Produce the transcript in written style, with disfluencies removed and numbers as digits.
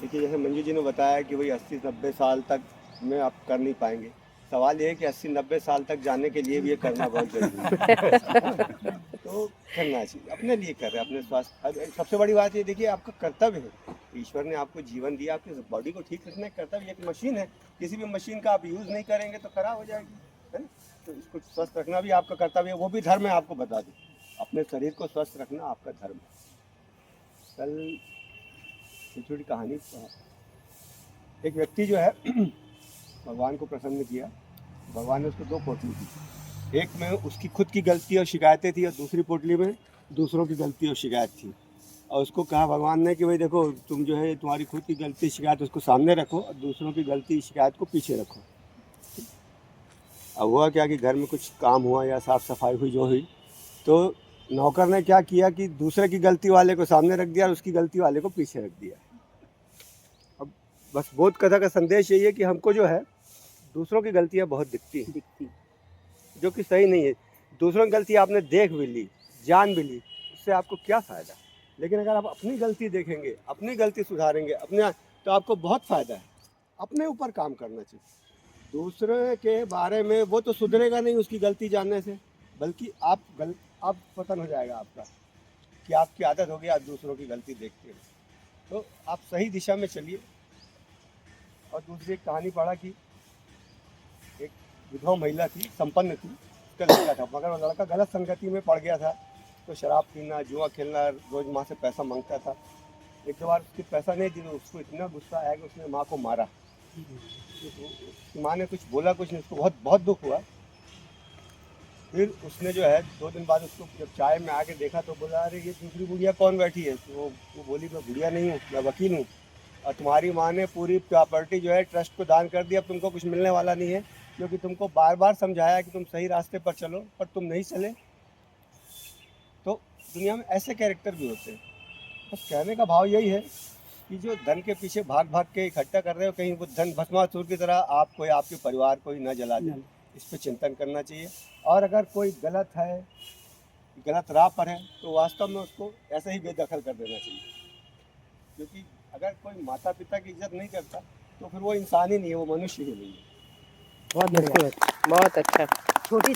देखिए, जैसे मंजू जी ने बताया कि भाई 80-90 साल तक में आप कर नहीं पाएंगे। सवाल ये है कि 80-90 साल तक जाने के लिए भी ये करना बहुत ज़रूरी है। तो करना चाहिए, अपने लिए कर रहे हैं, अपने स्वास्थ्य। अब सबसे बड़ी बात ये देखिए, आपका कर्तव्य है। ईश्वर ने आपको जीवन दिया, आपकी बॉडी को ठीक रखना एक कर्तव्य। एक मशीन है, किसी भी मशीन का आप यूज़ नहीं करेंगे तो खराब हो जाएगी, है ना? तो इसको स्वस्थ रखना भी आपका कर्तव्य है, वो भी धर्म है, आपको बता दूँ। अपने शरीर को स्वस्थ रखना आपका धर्म है। कल छोटी छोटी कहानी, एक व्यक्ति जो है भगवान को प्रसन्न किया। भगवान ने उसको दो पोटली दी, एक में उसकी खुद की गलती और शिकायतें थी और दूसरी पोटली में दूसरों की गलती और शिकायत थी। और उसको कहा भगवान ने कि भाई देखो, तुम जो है तुम्हारी खुद की गलती शिकायत उसको सामने रखो और दूसरों की गलती शिकायत को पीछे रखो। अब हुआ क्या कि घर में कुछ काम हुआ या साफ़ सफाई हुई जो हुई, तो नौकर ने क्या किया कि दूसरे की गलती वाले को सामने रख दिया और उसकी गलती वाले को पीछे रख दिया। अब बस बोध कथा का संदेश यही है कि हमको जो है दूसरों की गलतियाँ बहुत दिखती हैं, जो कि सही नहीं है। दूसरों की गलती आपने देख भी ली, जान भी ली, उससे आपको क्या फ़ायदा? लेकिन अगर आप अपनी गलती देखेंगे, अपनी गलती सुधारेंगे, अपने, तो आपको बहुत फ़ायदा है। अपने ऊपर काम करना चाहिए। दूसरे के बारे में वो तो सुधरेगा नहीं उसकी गलती जानने से, बल्कि आप पतन हो जाएगा आपका, कि आपकी आदत होगी आप दूसरों की गलती देखते हो। तो आप सही दिशा में चलिए। और दूसरी एक कहानी पढ़ा कि एक विधवा महिला थी, संपन्न थी, उसका लड़का था, मगर वो लड़का गलत संगति में पड़ गया था। तो शराब पीना, जुआ खेलना, रोज माँ से पैसा मांगता था। एक दो बार उसकी पैसा नहीं दी तो उसको इतना गुस्सा आया कि उसने माँ को मारा। तो उसकी माँ ने कुछ बोला कुछ नहीं, उसको बहुत बहुत दुख हुआ। फिर उसने जो है 2 दिन बाद उसको जब चाय में आके देखा तो बोला, अरे ये दूसरी बुढ़िया कौन बैठी है? तो वो बोली, मैं बुढ़िया नहीं हूँ, मैं वकील हूँ, और तुम्हारी माँ ने पूरी प्रॉपर्टी जो है ट्रस्ट को दान कर दिया, अब तुमको कुछ मिलने वाला नहीं है, क्योंकि तुमको बार बार समझाया कि तुम सही रास्ते पर चलो, पर तुम नहीं चले। तो दुनिया में ऐसे कैरेक्टर भी होते हैं। बस कहने का भाव यही है कि जो धन के पीछे भाग भाग के इकट्ठा कर रहे हो, कहीं वो धन भस्मासुर की तरह आपको या आपके परिवार को ही न जला दे, इस पर चिंतन करना चाहिए। और अगर कोई गलत है, गलत राह पर है, तो वास्तव में उसको ऐसे ही बेदखल कर देना चाहिए। क्योंकि अगर कोई माता पिता की इज्जत नहीं करता तो फिर वो इंसान ही नहीं है, वो मनुष्य ही नहीं है। बहुत बढ़िया, बहुत अच्छा। छोटी सी